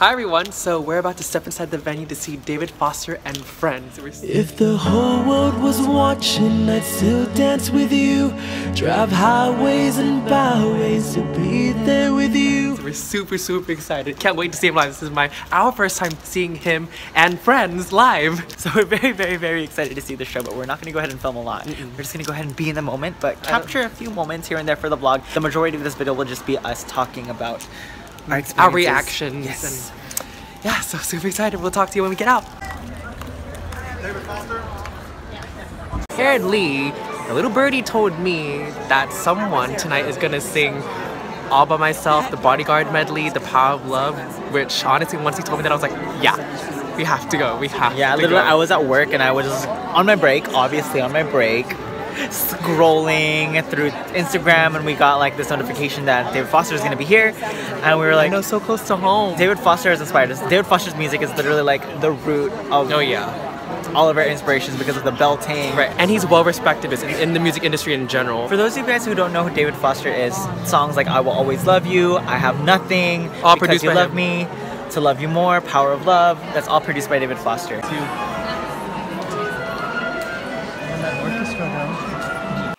Hi everyone, so we're about to step inside the venue to see David Foster and friends. If the whole world was watching, I'd still dance with you. Drive highways and byways to be there with you. So we're super excited. Can't wait to see him live. This is our first time seeing him and friends live. So we're very excited to see the show, but we're not gonna go ahead and film a lot. We're just gonna go ahead and be in the moment, but capture a few moments here and there for the vlog. The majority of this video will just be us talking about our reactions. Yes. And yeah, so super excited. We'll talk to you when we get out. David Foster? Apparently, a little birdie told me that someone tonight is gonna sing All By Myself, the Bodyguard medley, The Power of Love, which honestly, once he told me that, I was like, yeah, we have to go. We have to go. Literally, I was at work and I was on my break, obviously on my break, scrolling through Instagram, and we got like this notification that David Foster is gonna be here, and we were like, so close to home. David Foster has inspired us. David Foster's music is literally like the root of all of our inspirations because of the belting. Right, and he's well respected in the music industry in general. For those of you guys who don't know who David Foster is, songs like I Will Always Love You, I Have Nothing, all Because produced You by Love him. Me, To Love You More, Power of Love, that's all produced by David Foster.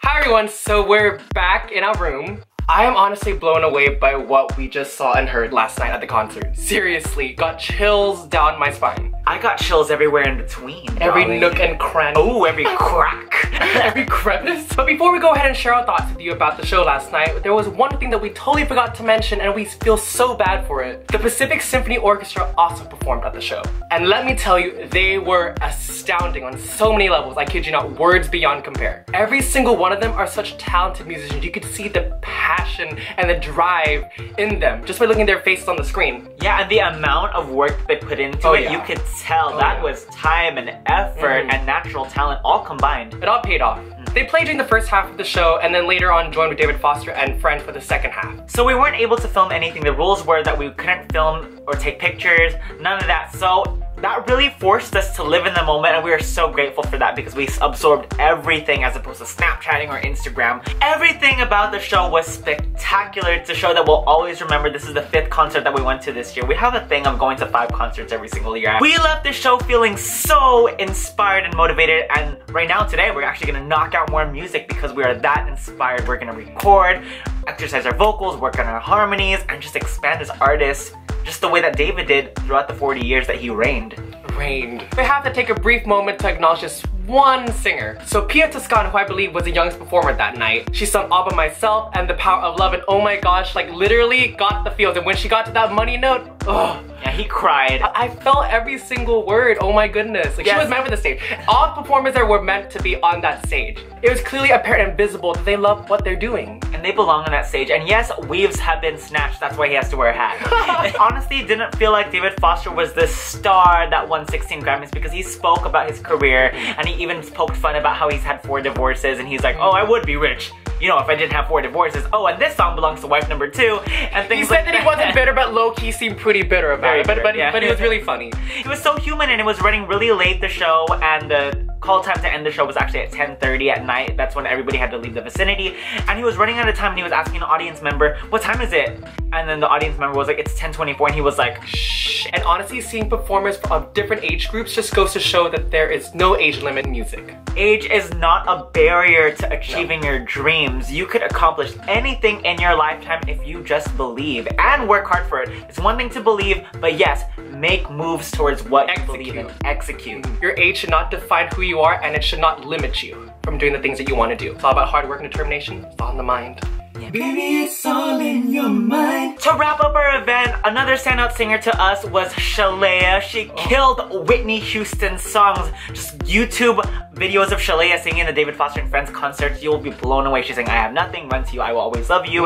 Hi everyone, so we're back in our room. I am honestly blown away by what we just saw and heard last night at the concert. Seriously, got chills down my spine. I got chills everywhere in between. Every nook and cranny. Oh, every crack. Every crevice. But before we go ahead and share our thoughts with you about the show last night, there was one thing that we totally forgot to mention and we feel so bad for it. The Pacific Symphony Orchestra also performed at the show. And let me tell you, they were astounding on so many levels. I kid you not, words beyond compare. Every single one of them are such talented musicians. You could see the passion and the drive in them just by looking at their faces on the screen. Yeah, and the amount of work that they put into it, you could tell that was time and effort and natural talent all combined. It all paid off. They played during the first half of the show and then later on joined with David Foster and friends for the second half. So we weren't able to film anything. The rules were that we couldn't film or take pictures, none of that. So that really forced us to live in the moment, and we are so grateful for that because we absorbed everything as opposed to Snapchatting or Instagram. Everything about the show was spectacular. It's a show that we'll always remember. This is the 5th concert that we went to this year. We have a thing of going to 5 concerts every single year. We left the show feeling so inspired and motivated, and right now today we're actually gonna knock out more music because we are that inspired. We're gonna record, exercise our vocals, work on our harmonies, and just expand as artists just the way that David did throughout the 40 years that he reigned. We have to take a brief moment to acknowledge just one singer. So Pia Toscano, who I believe was the youngest performer that night, she sung All By Myself and The Power of Love, and oh my gosh, like literally got the feels. And when she got to that money note, oh. Yeah, he cried. I felt every single word, oh my goodness. Like, she was meant for the stage. All performers there were meant to be on that stage. It was clearly apparent and visible that they love what they're doing. And they belong on that stage. And yes, weaves have been snatched, that's why he has to wear a hat. Honestly, didn't feel like David Foster was the star that won 16 Grammys because he spoke about his career and he even poked fun about how he's had 4 divorces and he's like, oh, I would be rich, you know, if I didn't have 4 divorces. Oh, and this song belongs to wife number 2, and things like that. He said that he wasn't bitter, but low-key seemed pretty bitter about it. But it was really funny. It was so human, and it was running really late, the show, and the call time to end the show was actually at 10:30 at night. That's when everybody had to leave the vicinity, and he was running out of time, and he was asking an audience member, what time is it? And then the audience member was like, it's 10:24, and he was like, shh. And honestly, seeing performers of different age groups just goes to show that there is no age limit in music. Age is not a barrier to achieving your dreams. You could accomplish anything in your lifetime if you just believe and work hard for it. It's one thing to believe, but yes, make moves towards what you believe in. Execute. Your age should not define who you are, and it should not limit you from doing the things that you want to do. It's all about hard work and determination. It's all in the mind. Yeah. Baby, it's all in your mind. To wrap up our event, another standout singer to us was Shalea. She killed Whitney Houston's songs. Just YouTube videos of Shalea singing the David Foster and Friends concerts. You'll be blown away. She's saying, I have nothing, run to you, I will always love you.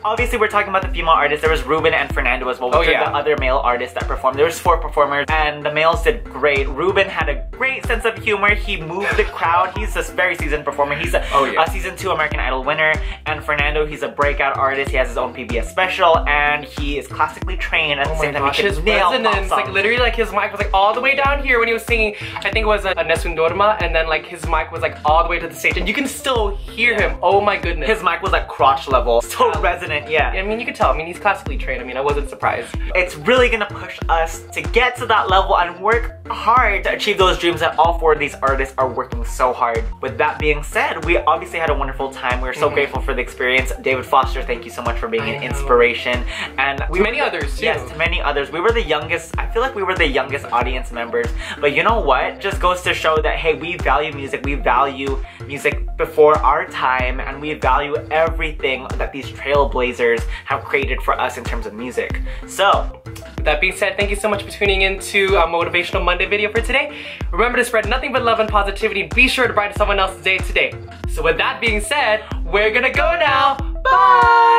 Obviously, we're talking about the female artists. There was Ruben and Fernando as well, which are the other male artists that performed. There was 4 performers, and the males did great. Ruben had a great sense of humor. He moved the crowd. He's a very seasoned performer. He's a season 2 American Idol winner. And Fernando, he's a breakout artist. He has his own PBS special, and he is classically trained at the same time. His resonance, like literally, like his mic was like all the way down here when he was singing. I think it was a Nessun Dorma, and then and like his mic was like all the way to the stage and you can still hear him. Oh my goodness. His mic was like crotch level. So resonant, yeah. I mean, you could tell. I mean, he's classically trained. I mean, I wasn't surprised. It's really gonna push us to get to that level and work hard to achieve those dreams that all four of these artists are working so hard. With that being said, we obviously had a wonderful time. We're so grateful for the experience. David Foster, thank you so much for being an inspiration. And many others too. Yes, to many others. We were the youngest, I feel like we were the youngest audience members. But you know what? Just goes to show that, hey, we value music. We value music before our time, and we value everything that these trailblazers have created for us in terms of music. So, with that being said, thank you so much for tuning into our Motivational Monday video for today. Remember to spread nothing but love and positivity. Be sure to brighten someone else's day today. So with that being said, we're gonna go now. Bye!